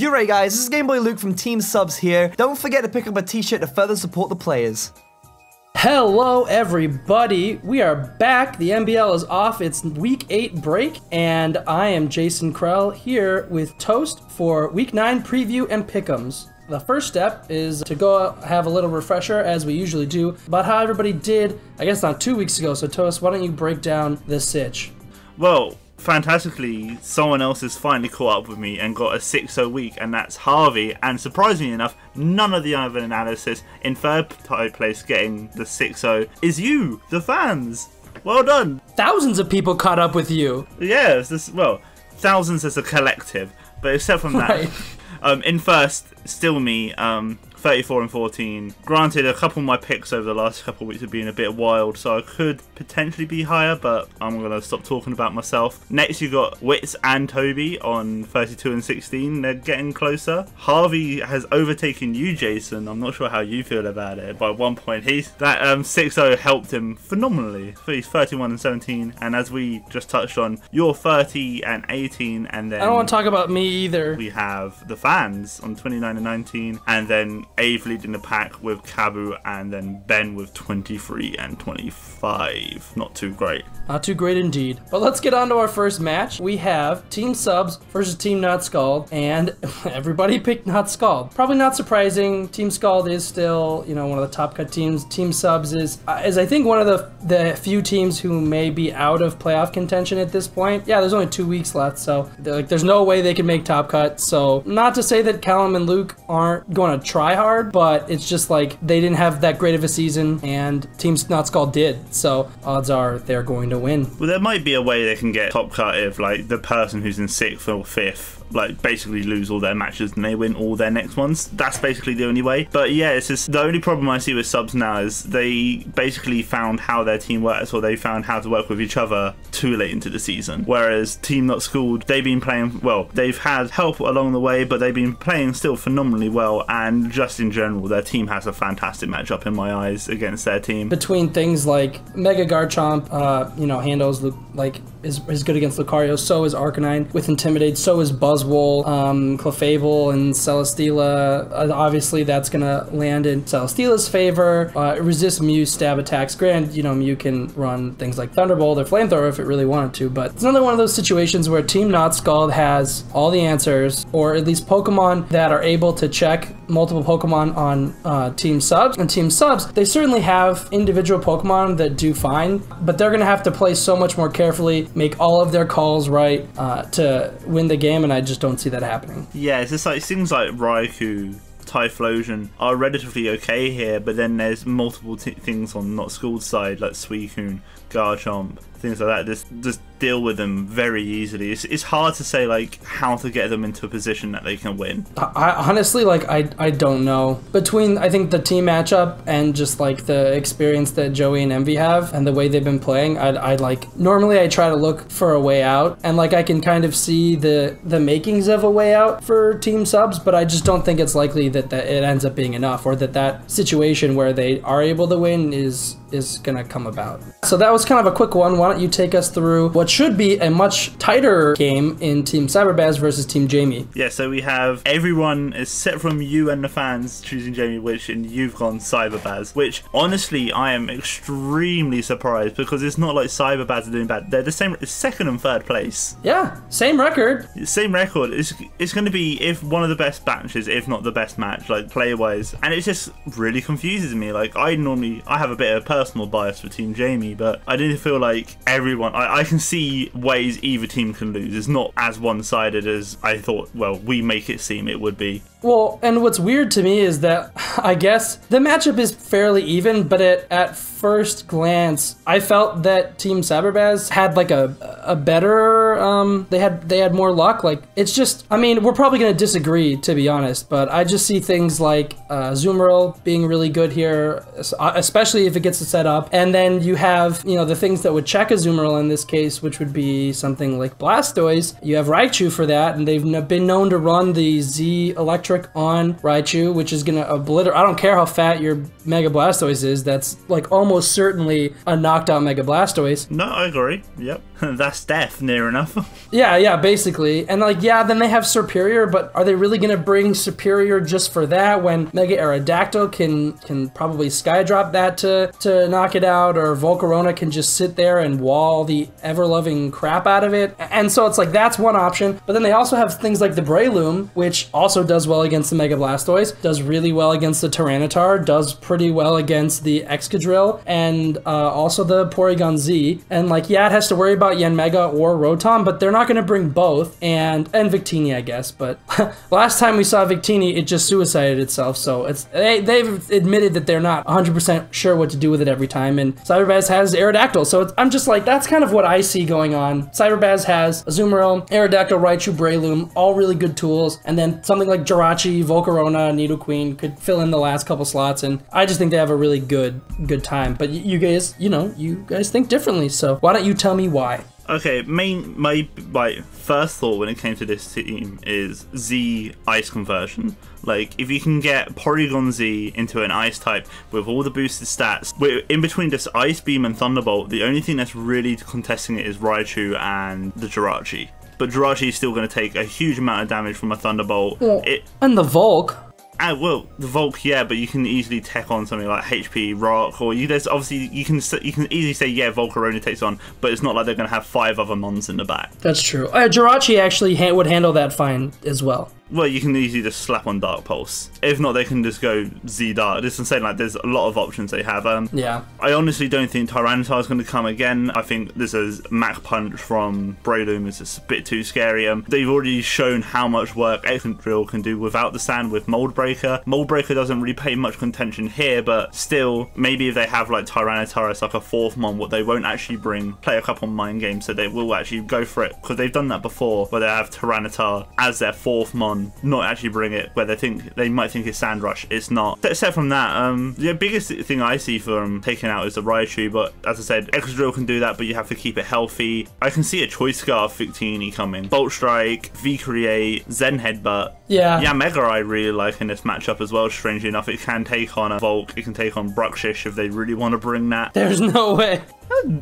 You're right guys, this is Game Boy Luke from Team Subs here. Don't forget to pick up a t-shirt to further support the players. Hello everybody, we are back. The MBL is off its week 8 break, and I am Jason Krell here with Toast for week 9 preview and pick'ems. The first step is to go have a little refresher, as we usually do, about how everybody did, I guess not 2 weeks ago. So Toast, why don't you break down this sitch? Well, fantastically, someone else has finally caught up with me and got a 6-0 week, and that's Harvey. And surprisingly enough, none of the other analysis in third place getting the 6-0 is you, the fans. Well done. Thousands of people caught up with you. Yeah, well, thousands as a collective, but except from that, Right. In first, still me, 34 and 14. Granted, a couple of my picks over the last couple of weeks have been a bit wild, so I could potentially be higher, but I'm going to stop talking about myself. Next, you got Wits and Toby on 32 and 16. They're getting closer. Harvey has overtaken you, Jason. I'm not sure how you feel about it. By 1 point, that 6-0 helped him phenomenally. He's 31 and 17, and as we just touched on, you're 30 and 18, and then I don't want to talk about me either. we have the fans on 29 and 19, and then Ave leading the pack with Kabu, and then Ben with 23 and 25. Not too great. Not too great indeed. But let's get on to our first match. We have Team Subs versus Team Not Scald, and everybody picked Not Scald. Probably not surprising. Team Scald is still, you know, one of the top cut teams. Team Subs is I think one of the few teams who may be out of playoff contention at this point. Yeah, there's only 2 weeks left, so there's no way they can make top cut. So not to say that Callum and Luke aren't going to try hard, but it's just like they didn't have that great of a season, and Team Not Scald did. So odds are they're going to win. Well, there might be a way they can get top cut if, like, the person who's in 6th or 5th, like, basically lose all their matches and they win all their next ones. That's basically the only way. But yeah, it's just the only problem I see with Subs now is they basically found how their team works, or they found how to work with each other too late into the season. Whereas Team Not Schooled, they've been playing, well, they've had help along the way, but they've been playing still phenomenally well, and just in general, their team has a fantastic matchup in my eyes against their team. Between things like Mega Garchomp, you know, handles like is good against Lucario, so is Arcanine with Intimidate, so is Buzzwole, Clefable and Celesteela. Obviously that's gonna land in Celesteela's favor. Resist Mew's stab attacks. Granted, you know, Mew can run things like Thunderbolt or Flamethrower if it really wanted to, but it's another one of those situations where Team Not Scald has all the answers, or at least Pokemon that are able to check multiple Pokemon on Team Subs. And Team Subs, they certainly have individual Pokemon that do fine, but they're gonna have to play so much more carefully, make all of their calls right to win the game, and I just don't see that happening. Yeah, it's just like things like Raikou, Typhlosion are relatively okay here, but then there's multiple things on Not Schooled side, like Suicune, Garchomp, things like that. Just deal with them very easily. It's hard to say like how to get them into a position that they can win. I honestly, like, I don't know. Between, I think, the team matchup and just like the experience that Joey and Envy have and the way they've been playing, I'd like, normally I try to look for a way out, and like I can kind of see the makings of a way out for Team Subs, but I just don't think it's likely that it ends up being enough, or that situation where they are able to win is gonna come about. So that was kind of a quick one. Why don't you take us through what should be a much tighter game in Team Cyberbaz versus Team Jamie? Yeah, so we have everyone except from you and the fans choosing Jamie, and you've gone Cyberbaz, which honestly I am extremely surprised, because it's not like Cyberbaz are doing bad. They're the same, second and third place. Yeah, same record. Same record. It's going to be, if one of the best matches, if not the best match, like player-wise, and it just really confuses me. Like, I have a bit of personal bias for Team Jamie, but I didn't feel like everyone, I can see ways either team can lose. It's not as one-sided as I thought, well, we make it seem it would be. Well, and what's weird to me is that I guess the matchup is fairly even, but at first glance, I felt that Team Cyberbaz had like a better, they had more luck. Like, it's just, I mean, we're probably going to disagree, to be honest, but I just see things like Azumarill being really good here, especially if it gets set up. And then you have, you know, the things that would check Azumarill in this case, which would be something like Blastoise. You have Raichu for that, and they've been known to run the Z Electric on Raichu, which is gonna obliterate. I don't care how fat your Mega Blastoise is, that's like almost certainly a knocked out Mega Blastoise. No, I agree. Yep. That's death, near enough. Yeah, basically. And like, yeah, then they have Superior, but are they really gonna bring Superior just for that when Mega Aerodactyl can probably Skydrop that to knock it out, or Volcarona can just sit there and wall the ever-loving crap out of it? And so it's like, that's one option. But then they also have things like the Breloom, which also does well against the Mega Blastoise, does really well against the Tyranitar, does pretty well against the Excadrill, and also the Porygon Z. And like, yeah, it has to worry about Yanmega or Rotom, but they're not going to bring both, and Victini, I guess. But last time we saw Victini, it just suicided itself, so it's they've admitted that they're not 100% sure what to do with it every time, and Cyberbaz has Aerodactyl, so I'm just like, that's kind of what I see going on. Cyberbaz has Azumarill, Aerodactyl, Raichu, Breloom, all really good tools, and then something like Jirachi, Volcarona, Nidoqueen could fill in the last couple slots, and I just think they have a really good time. But you guys, you guys think differently, so why don't you tell me why? Okay, my first thought when it came to this team is Z Ice conversion. Like, if you can get Porygon Z into an Ice type with all the boosted stats, in between this Ice Beam and Thunderbolt, the only thing that's really contesting it is Raichu and the Jirachi. But Jirachi is still going to take a huge amount of damage from a Thunderbolt. Well, and the Volk. Well, the Volk, yeah, but you can easily tech on something like HP, Rock, or there's obviously you can easily say, yeah, Volcarona takes on, but it's not like they're going to have 5 other mons in the back. That's true. Jirachi actually would handle that fine as well. Well, you can easily just slap on Dark Pulse. If not, they can just go Z Dark. This is saying, like, there's a lot of options they have. Yeah. I honestly don't think Tyranitar is going to come again. I think this is Mach Punch from Breloom is just a bit too scary. They've already shown how much work Excadrill can do without the sand with Mold Breaker. Mold Breaker doesn't really pay much contention here, but still, maybe if they have like Tyranitar as like a 4th mon, what they won't actually play a couple mind games, so they will actually go for it, because they've done that before, where they have Tyranitar as their 4th mon, not actually bring it where they might think it's Sand Rush. It's not. Except from that, the biggest thing I see for them taking out is the Raichu, but as I said, Excadrill can do that, but you have to keep it healthy. I can see a Choice Scarf Victini coming. Bolt Strike, V-Create, Zen Headbutt. Yeah, Mega I really like in this matchup as well, strangely enough. It can take on a Volk, it can take on Bruxish if they really want to bring that. There's no way.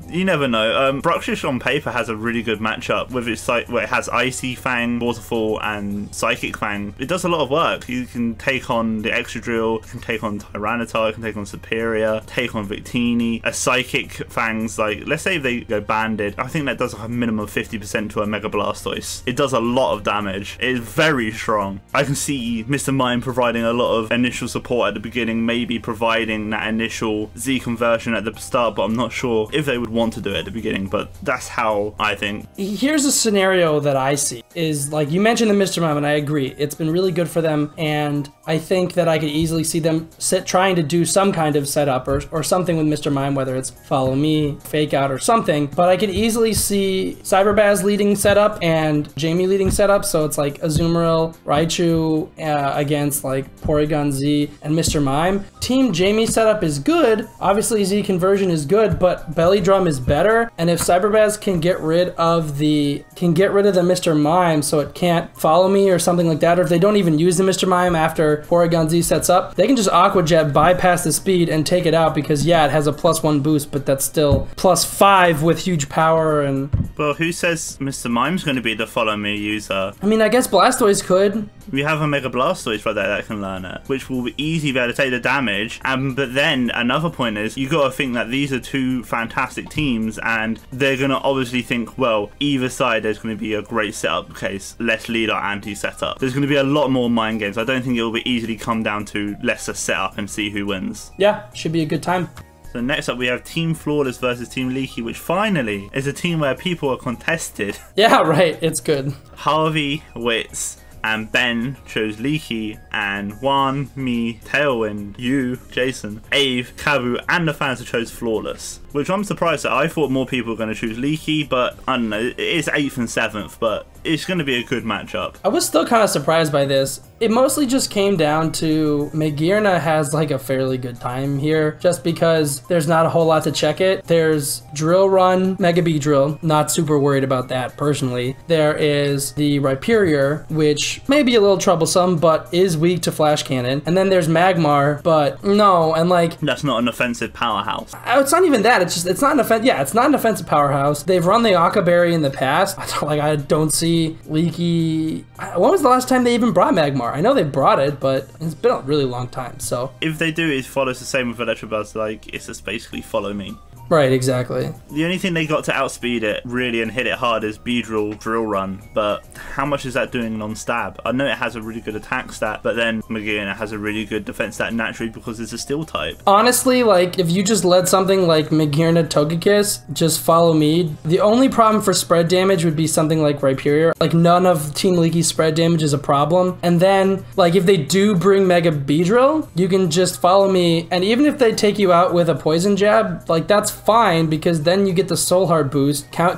You never know. Bruxish on paper has a really good matchup with its where it has Icy Fang, Waterfall, and Psychic Fang. It does a lot of work. You can take on the Excadrill, you can take on Tyranitar, you can take on Superior, take on Victini. A Psychic Fang's like, let's say if they go Banded, I think that does like a minimum of 50% to a Mega Blastoise. It does a lot of damage. It is very strong. I can see Mr. Mime providing a lot of initial support at the beginning, maybe providing that initial Z conversion at the start, but I'm not sure if they would want to do it at the beginning, but that's how I think. Here's a scenario that I see is, like you mentioned the Mr. Mime, and I agree. It's been really good for them, and I think that I could easily see them trying to do some kind of setup or something with Mr. Mime, whether it's Follow Me, Fake Out, or something, but I could easily see Cyberbaz leading setup and Jamie leading setup, so it's like Azumarill, Raichu against like Porygon Z and Mr. Mime. Team Jamie setup is good, obviously Z conversion is good, but Belly Drum is better, and if Cyberbaz can get rid of the Mr. Mime so it can't Follow Me or something like that, or if they don't even use the Mr. Mime after Porygon Z sets up, they can just Aqua Jet, bypass the speed, and take it out, because yeah, it has a +1 boost, but that's still +5 with huge power. And well, who says Mr. Mime's going to be the Follow Me user? I mean, I guess Blastoise could. We have a Mega Blastoise right there that can learn it, which will easily be able to take the damage. But then another point is, you got to think that these are two fantastic teams, and they're going to obviously think, well, either side there's going to be a great setup case. Let's lead our anti-setup. There's going to be a lot more mind games. I don't think it will be easily come down to let's just set up and see who wins. Yeah, should be a good time. So next up we have Team Flawless versus Team Leeki, which finally is a team where people are contested. Yeah, right, it's good. Harvey, Wits, and Ben chose Leeki, and Juan, me, Tailwind, you, Jason, Ave, Kabu, and the fans have chose Flawless. Which I'm surprised at. I thought more people were going to choose Leeki, but I don't know, it is 8th and 7th, but it's going to be a good matchup. I was still kind of surprised by this. It mostly just came down to Magearna has like a fairly good time here, just because there's not a whole lot to check it. There's Drill Run, Mega B Drill, not super worried about that personally. There is the Rhyperior, which may be a little troublesome, but is weak to Flash Cannon. And then there's Magmar, but no, and like... That's not an offensive powerhouse. It's not even that, it's not an it's not an offensive powerhouse. They've run the Akaberry in the past. I don't see Leeki... When was the last time they even brought Magmar? I know they brought it, but it's been a really long time, so... If they do, it follows the same with Electabuzz, like, it's just basically follow me. Right, exactly. The only thing they got to outspeed it, really, and hit it hard is Beedrill Drill Run, but how much is that doing non-stab? I know it has a really good attack stat, but then Magearna has a really good defense stat naturally because it's a steel type. Honestly, like, if you just let something like Magearna Togekiss just follow me, the only problem for spread damage would be something like Rhyperior. Like, none of Team Leeky's spread damage is a problem. And then, like, if they do bring Mega Beedrill, you can just follow me, and even if they take you out with a Poison Jab, like, that's fine, because then you get the Soul Heart boost, counter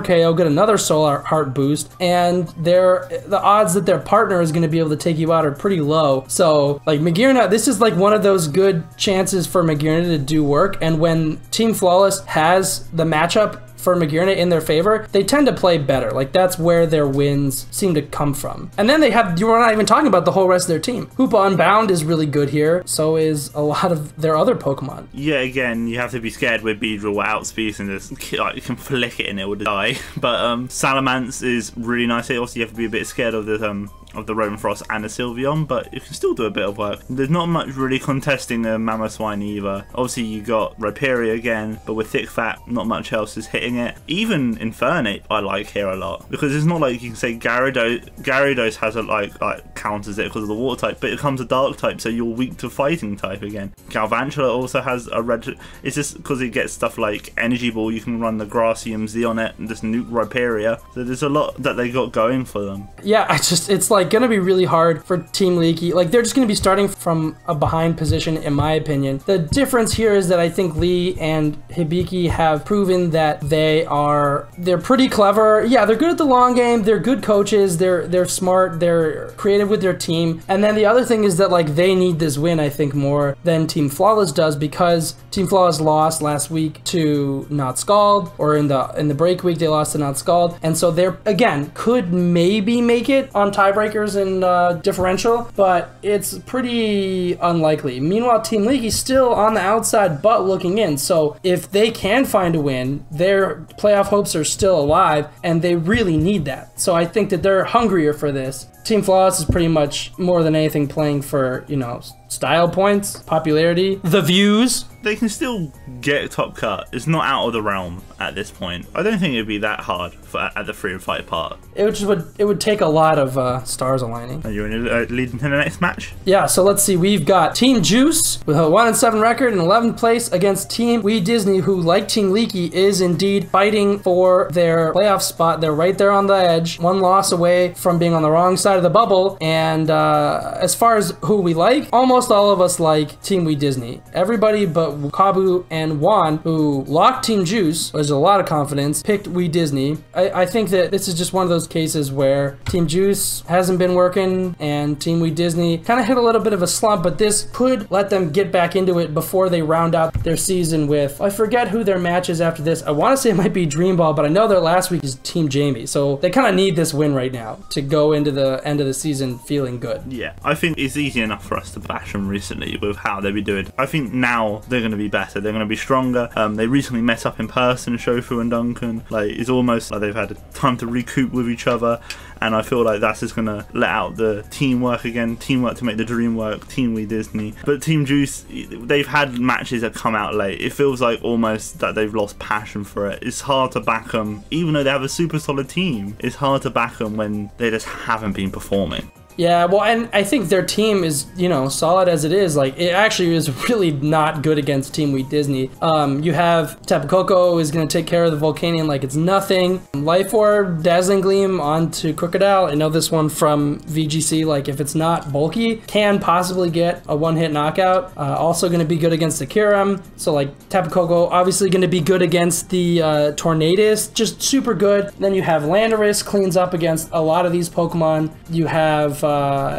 KO, get another Soul Heart boost, and the odds that their partner is going to be able to take you out are pretty low. So, like, Magearna, this is like one of those good chances for Magearna to do work, and when Team Flawless has the matchup for Magearna in their favor, they tend to play better. Like, that's where their wins seem to come from. And then we're not even talking about the whole rest of their team. Hoopa Unbound is really good here, so is a lot of their other Pokemon. Yeah, again, you have to be scared with Beedrill outspeed and just, like, you can flick it and it will die. But Salamence is really nice here. Also, you have to be a bit scared of the Roman Frost and the Sylveon, but you can still do a bit of work. There's not much really contesting the Mamoswine either. Obviously, you got Rhyperior again, but with Thick Fat, not much else is hitting it. Even Infernape, I like here a lot, because it's not like you can say Gyarados has a like counters it because of the water type, but it becomes a dark type, so you're weak to fighting type again. Galvantula also has a red. It's just because it gets stuff like Energy Ball, you can run the Grassium Z on it and just nuke Rhyperior. So there's a lot that they got going for them. Yeah, it's like gonna be really hard for Team Leeki. Like, they're just gonna be starting from a behind position, in my opinion. The difference here is that I think Lee and Hibiki have proven that they're pretty clever. Yeah, they're good at the long game, they're good coaches, they're smart, they're creative with their team. And then the other thing is that, like, they need this win, I think, more than Team Flawless does, because Team Flawless lost last week to Not Scald, or in the break week they lost to Not Scald, and so they're, again, could maybe make it on tiebreakers and differential, but it's pretty unlikely. Meanwhile, Team Leeky's still on the outside but looking in, so if they can find a win, their playoff hopes are still alive, and they really need that. So I think that they're hungrier for this. Team Flawless is pretty much more than anything playing for, you know, style points, popularity, the views. They can still get top cut. It's not out of the realm at this point. I don't think it'd be that hard at the free and fight part. It would take a lot of stars aligning. Are you leading to the next match? Yeah, so let's see. We've got Team Juice with a 1-7 record in 11th place against Team Wee Disney, who, like Team Leeki, is indeed fighting for their playoff spot. They're right there on the edge, one loss away from being on the wrong side of the bubble. And as far as who we like, almost all of us like Team Wee Disney. Everybody but Kabu and Juan, who locked Team Juice, there's a lot of confidence, picked Wee Disney. I think that this is just one of those cases where Team Juice hasn't been working and Team Wee Disney kind of hit a little bit of a slump, but this could let them get back into it before they round out their season with, I forget who their match is after this. I want to say it might be Dream Ball, but I know their last week is Team Jamie, so they kind of need this win right now to go into the end of the season feeling good. Yeah, I think it's easy enough for us to bash them recently with how they've been doing. I think now they're going to be better. They're going to be stronger. They recently met up in person, Shofu and Duncan. Like, it's almost like they've had time to recoup with each other, and I feel like that's just going to let out the teamwork again. Teamwork to make the dream work. Team Wee Disney. But Team Juice, they've had matches that come out late. It feels like almost that they've lost passion for it. It's hard to back them, even though they have a super solid team. It's hard to back them when they just haven't been performing. Yeah, well, and I think their team is, you know, solid as it is. Like, it actually is really not good against Team Wheat Disney. You have Tapu Koko is going to take care of the Volcanion like it's nothing. Life Orb, Dazzling Gleam onto Crocodile. I know this one from VGC, like, if it's not bulky, can possibly get a one-hit knockout. Also going to be good against the Kyurem. So, like, Tapu Koko obviously going to be good against the Tornadus. Just super good. Then you have Landorus, cleans up against a lot of these Pokemon. You have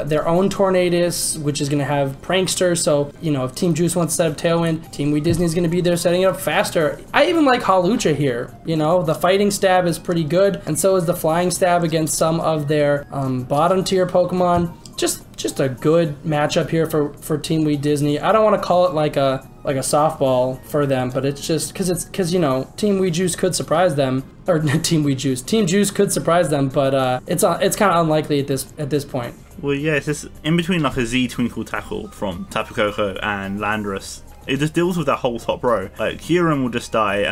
their own Tornadus, which is going to have Prankster. So, you know, if Team Juice wants to set up Tailwind, Team Wheat Disney is going to be there setting it up faster. I even like Hawlucha here. You know, the Fighting Stab is pretty good, and so is the Flying Stab against some of their bottom tier Pokemon. Just a good matchup here for Team Wheat Disney. I don't want to call it like a softball for them, but it's just because you know, Team Wheat Juice could surprise them, or Team Wheat Juice, Team Juice could surprise them, but it's kind of unlikely at this point. Well, yeah, it's just in between like a Z Twinkle Tackle from Tapu Koko and Landorus. It just deals with that whole top row. Like, Kyurem will just die.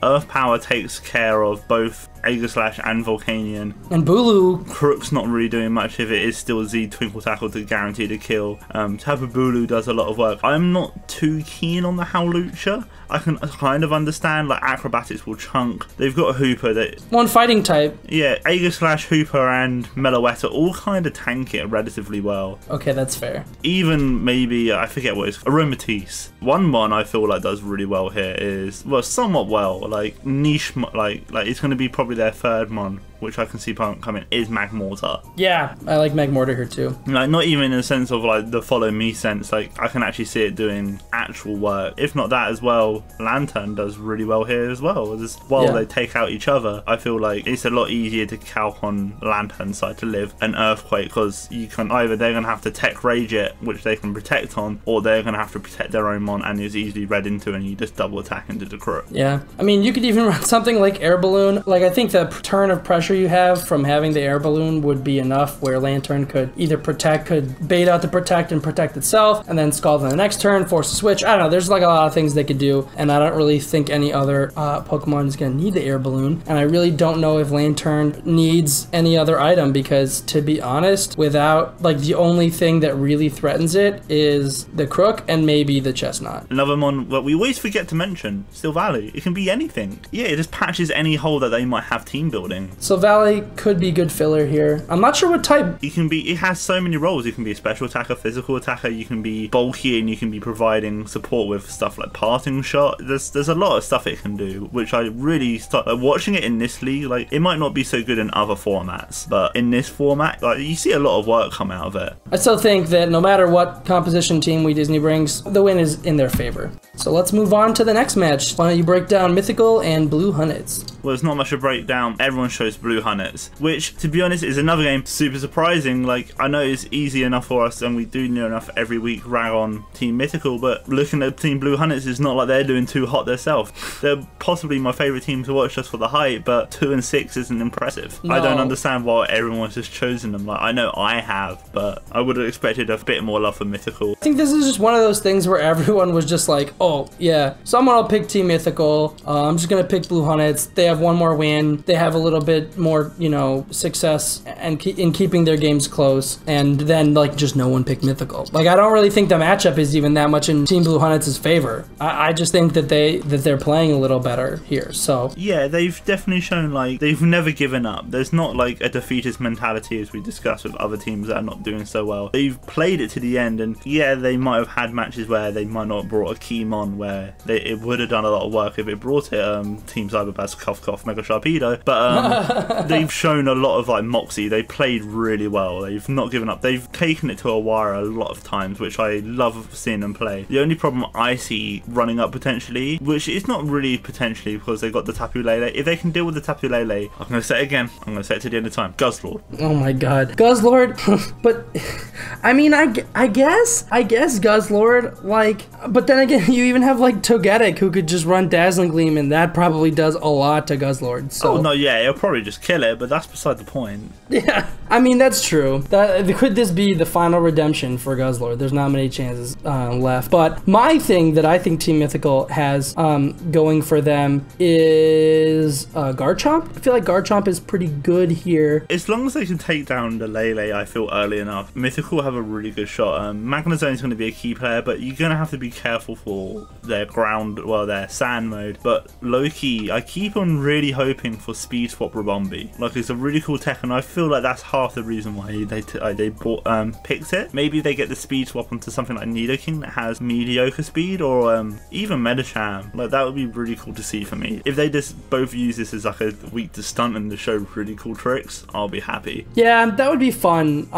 Earth Power takes care of both Aegislash and Volcanion. And Bulu. Crook's not really doing much if it is still Z Twinkle Tackle to guarantee the kill. Tapu Bulu does a lot of work. I'm not too keen on the Hawlucha. I can kind of understand, like, Acrobatics will chunk. They've got a Hooper that... One fighting type. Yeah, Aegislash, Hooper, and Meloetta all kind of tank it relatively well. Okay, that's fair. Even maybe, I forget what it's... Aromatisse. One mon I feel like does really well here is, well, somewhat well, like, niche, like it's going to be probably their third mon, which I can see coming, is Magmortar. Yeah, I like Magmortar here too. Like, not even in the sense of like the follow me sense, like I can actually see it doing actual work. If not that as well, Lantern does really well here as well. While they take out each other, I feel like it's a lot easier to calc on Lantern's side to live an Earthquake, because you can either they're going to have to Tech Rage it, which they can protect on, or they're going to have to protect their own mon, and it's easily read into, and you just double attack into the Crook. Yeah, I mean, you could even run something like Air Balloon. Like, I think the turn of pressure you have from having the Air Balloon would be enough where Lantern could either could bait out the protect and protect itself, and then Scald on the next turn, force a switch. I don't know, there's like a lot of things they could do, and I don't really think any other Pokemon is going to need the Air Balloon, and I really don't know if Lantern needs any other item, because to be honest, without, like, the only thing that really threatens it is the Crook and maybe the Chestnut. Another mon that we always forget to mention, Silvally. It can be anything. Yeah, it just patches any hole that they might have team building. Silvally could be good filler here. I'm not sure what type. It has so many roles. You can be a special attacker, physical attacker, you can be bulky, and you can be providing support with stuff like parting shot. There's a lot of stuff it can do, which I really start like, watching it in this league. Like, it might not be so good in other formats, but in this format, like, you see a lot of work come out of it. I still think that no matter what composition Team Wheat Disney brings, the win is in their favor. So let's move on to the next match. Why don't you break down Mythical and Blue Hunnitz? Well, it's not much of a breakdown. Everyone shows Blue Hunnitz, which, to be honest, is another game super surprising. Like, I know it's easy enough for us, and we do near enough every week rag on Team Mythical, but looking at Team Blue Hunnitz, it's not like they're doing too hot themselves. They're possibly my favourite team to watch just for the hype, but 2 and 6 isn't impressive. No. I don't understand why everyone's just chosen them. Like, I know I have, but I would have expected a bit more love for Mythical. I think this is just one of those things where everyone was just like, oh, yeah, someone will pick Team Mythical. I'm just going to pick Blue Hunnitz. They have one more win. They have a little bit more, you know, success and in keeping their games close. And then, like, just no one picked Mythical. Like, I don't really think the matchup is even that much in Team Blue Hunnitz's favor. I just think that they're playing a little better here. So yeah, they've definitely shown, like, they've never given up. There's not like a defeatist mentality as we discussed with other teams that are not doing so well. They've played it to the end, and yeah, they might have had matches where they might not have brought a key mon where it would have done a lot of work if it brought it. Team Cyberbuzz, cough cough, Mega Sharpedo, but they've shown a lot of like moxie. They played really well. They've not given up. They've taken it to a wire a lot of times, which I love seeing them play. The only problem I see running up potentially, which is not really potentially because they got the Tapu Lele. If they can deal with the Tapu Lele, I'm going to say it again. I'm going to say it to the end of time. Guzzlord. Oh my god. Guzzlord? But, I mean, I guess Guzzlord, like, but then again, you even have like Togetic who could just run Dazzling Gleam, and that probably does a lot to Guzzlord. So. Oh, no, yeah, it'll probably just kill it, but that's beside the point. Yeah, I mean, that's true. Could this be the final redemption for Guzzlord? There's not many chances left. But my thing that I think Team Mythical has going for them is Garchomp. I feel like Garchomp is pretty good here. As long as they can take down the Lele, I feel early enough, Mythical have a really good shot. Magnezone is going to be a key player, but you're going to have to be careful for their their sand mode. But Leeki, I keep on really hoping for Speed Swap Rabombi. Like, it's a really cool tech, and I feel like that's half the reason why they picked it. Maybe they get the Speed Swap onto something like Nidoking that has mediocre speed, or even Medicham. Like, that would be really cool to see for me. If they just both use this as like a week to stunt and to show really cool tricks, I'll be happy. Yeah, that would be fun.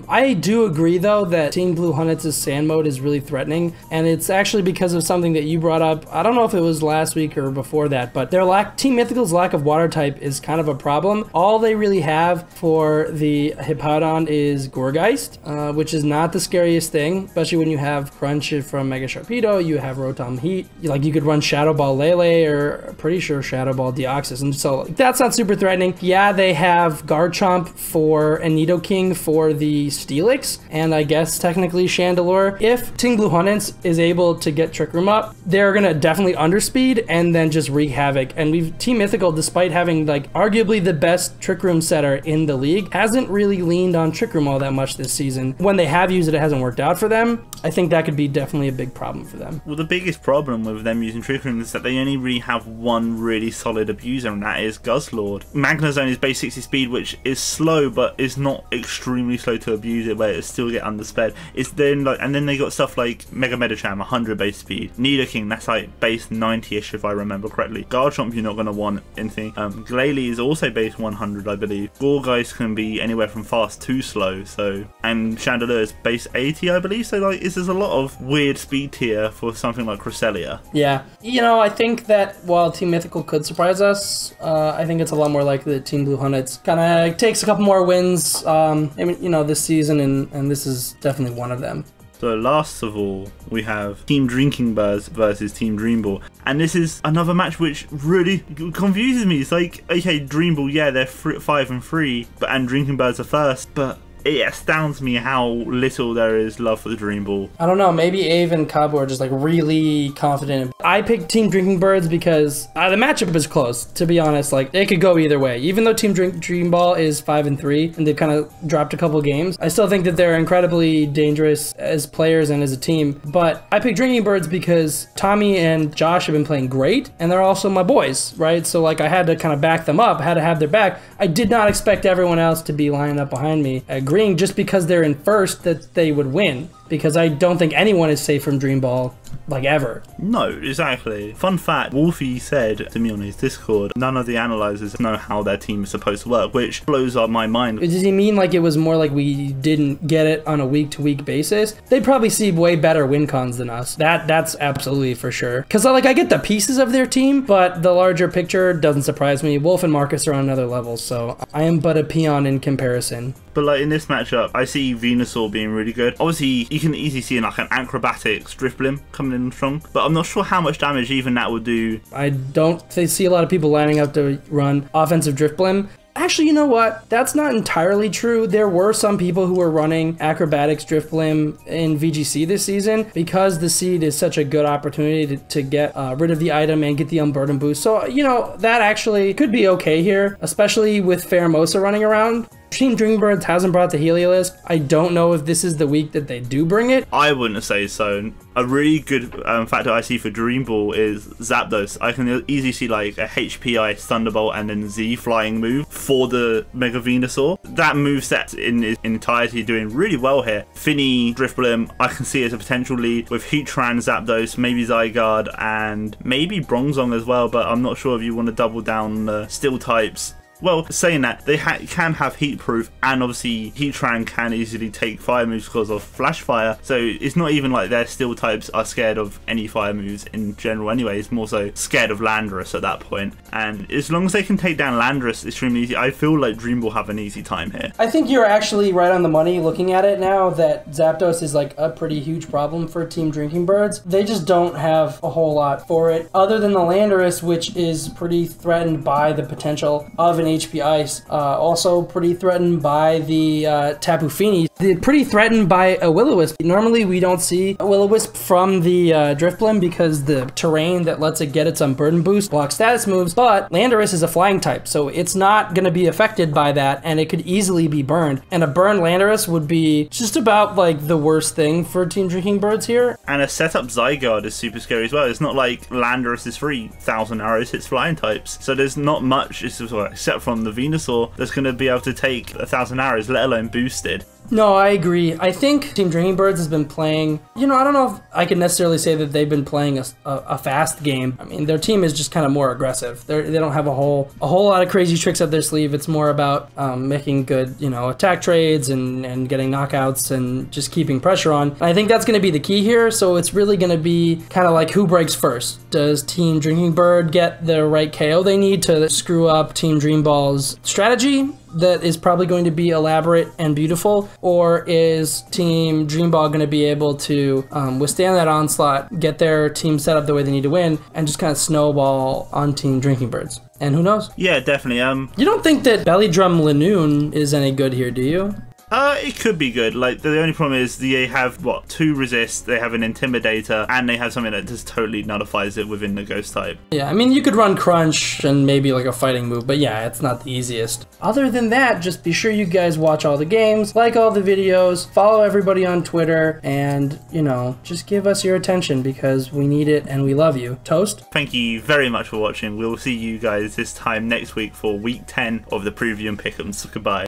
I do agree though that Team Blue Hunnitz's sand mode is really threatening, and it's actually because of something that you brought up. I don't know if it was last week or before that, but Team Mythical's lack of water type is kind of a problem. All they really have for the Hippowdon is Gourgeist, which is not the scariest thing, especially when you have Crunch from Mega Sharpedo, you have Rotom Heat, like you could run Shadow Ball Lele, or pretty sure Shadow Ball Deoxys, and so like, that's not super threatening. Yeah, they have Garchomp and Nidoking for the Steelix, and I guess technically Chandelure. If Team Blue Hunnitz is able to get Trick Room up, they're gonna definitely underspeed and then just wreak havoc. And Team Mythical, despite having like arguably the best Trick Room setter in the league, hasn't really leaned on Trick Room all that much this season. When they have used it, it hasn't worked out for them. I think that could be definitely a big problem for them. Well, the biggest problem with them using Trick Room is that they only really have one really solid abuser, and that is Guzzlord. Magnezone is base 60 speed, which is slow, but is not extremely slow to abuse it, where it still get undersped. It's then like, and then they got stuff like Mega Medicham, 100 base speed. Nidoking, that's like base 90-ish if I remember correctly. Garchomp, you're not going to want anything. Glalie is also base 100, I believe. Gourgeist can be anywhere from fast to slow, so, and Chandelure is base 80, I believe. So like, there's a lot of weird speed tier for something like Cresselia. Yeah, you know, I think that while Team Mythical could surprise us, I think it's a lot more likely that Team Blue Hunnitz kind of takes a couple more wins, you know, this season, and this is definitely one of them. So last of all, we have Team Drinking Birds versus Team Dreamball. And this is another match which really confuses me. It's like, okay, Dreamball, yeah, they're 5-3, and Drinking Birds are first, but it astounds me how little there is love for the Dream Ball. I don't know, maybe Ave and Cabo are just like really confident. I picked Team Drinking Birds because the matchup is close, to be honest. Like, it could go either way. Even though Team Dream Ball is 5-3 and they've kind of dropped a couple games, I still think that they're incredibly dangerous as players and as a team. But I picked Drinking Birds because Tommy and Josh have been playing great, and they're also my boys, right? So like, I had to kind of back them up, had to have their back. I did not expect everyone else to be lining up behind me, agreeing just because they're in first that they would win, because I don't think anyone is safe from Dream Ball, like, ever. No, exactly. Fun fact, Wolfie said to me on his Discord, none of the analyzers know how their team is supposed to work, which blows up my mind. Does he mean like it was more like we didn't get it on a week-to-week basis? They probably see way better win cons than us. That's absolutely for sure. Because like, I get the pieces of their team, but the larger picture doesn't surprise me. Wolf and Marcus are on another level, so I am but a peon in comparison. But like, in this matchup, I see Venusaur being really good. Obviously, you can easily see like an acrobatics Drifblim coming in strong, but I'm not sure how much damage even that will do. I don't see a lot of people lining up to run offensive Drifblim. Actually, you know what? That's not entirely true. There were some people who were running Acrobatics Drifblim in VGC this season because the seed is such a good opportunity to get rid of the item and get the Unburden boost. So, you know, that actually could be okay here, especially with Pheromosa running around. Team Dreambirds hasn't brought the Heliolisk. I don't know if this is the week that they do bring it. I wouldn't say so. A really good factor I see for Dream Ball is Zapdos. I can easily see like a HPI Thunderbolt and then Z flying move for the Mega Venusaur. That moveset in its entirety doing really well here. Finny, Drifblim, I can see as a potential lead with Heatran, Zapdos, maybe Zygarde, and maybe Bronzong as well, but I'm not sure if you want to double down on the Steel types. Well, saying that, they can have heat proof, and obviously Heatran can easily take fire moves because of flash fire, so it's not even like their steel types are scared of any fire moves in general anyway. It's more so scared of Landorus at that point, and as long as they can take down Landorus extremely easy, I feel like Dream will have an easy time here. I think you're actually right on the money looking at it now that Zapdos is like a pretty huge problem for Team Drinking Birds. They just don't have a whole lot for it other than the Landorus, which is pretty threatened by the potential of an HP Ice. Also pretty threatened by the Tapu Fini. They're pretty threatened by a Will-O-Wisp. Normally we don't see a Will-O-Wisp from the Drifblim because the terrain that lets it get its Unburden boost blocks status moves, but Landorus is a flying type, so it's not going to be affected by that, and it could easily be burned. And a burned Landorus would be just about like the worst thing for Team Drinking Birds here. And a setup Zygarde is super scary as well. It's not like Landorus is free. 1,000 arrows hits flying types, so there's not much except from the Venusaur that's going to be able to take 1,000 arrows, let alone boosted. No, I agree. I think Team Drinking Birds has been playing, you know, I don't know if I can necessarily say that they've been playing a fast game. I mean, their team is just kind of more aggressive. They don't have a whole lot of crazy tricks up their sleeve. It's more about making good, you know, attack trades and getting knockouts and just keeping pressure on. And I think that's going to be the key here. So it's really going to be kind of like who breaks first. Does Team Drinking Bird get the right KO they need to screw up Team Dream Ball's strategy that is probably going to be elaborate and beautiful, or is Team Dream Ball going to be able to withstand that onslaught, get their team set up the way they need to win, and just kind of snowball on Team Drinking Birds? And who knows? Yeah, definitely. You don't think that Belly Drum Lanoon is any good here, do you? It could be good. Like, the only problem is they have, what, 2 resist, they have an Intimidator, and they have something that just totally nullifies it within the Ghost type. Yeah, I mean, you could run Crunch and maybe like a fighting move, but yeah, it's not the easiest. Other than that, just be sure you guys watch all the games, like all the videos, follow everybody on Twitter, and, you know, just give us your attention because we need it and we love you. Toast? Thank you very much for watching. We'll see you guys this time next week for week 10 of the Preview and Pick'ems. Goodbye.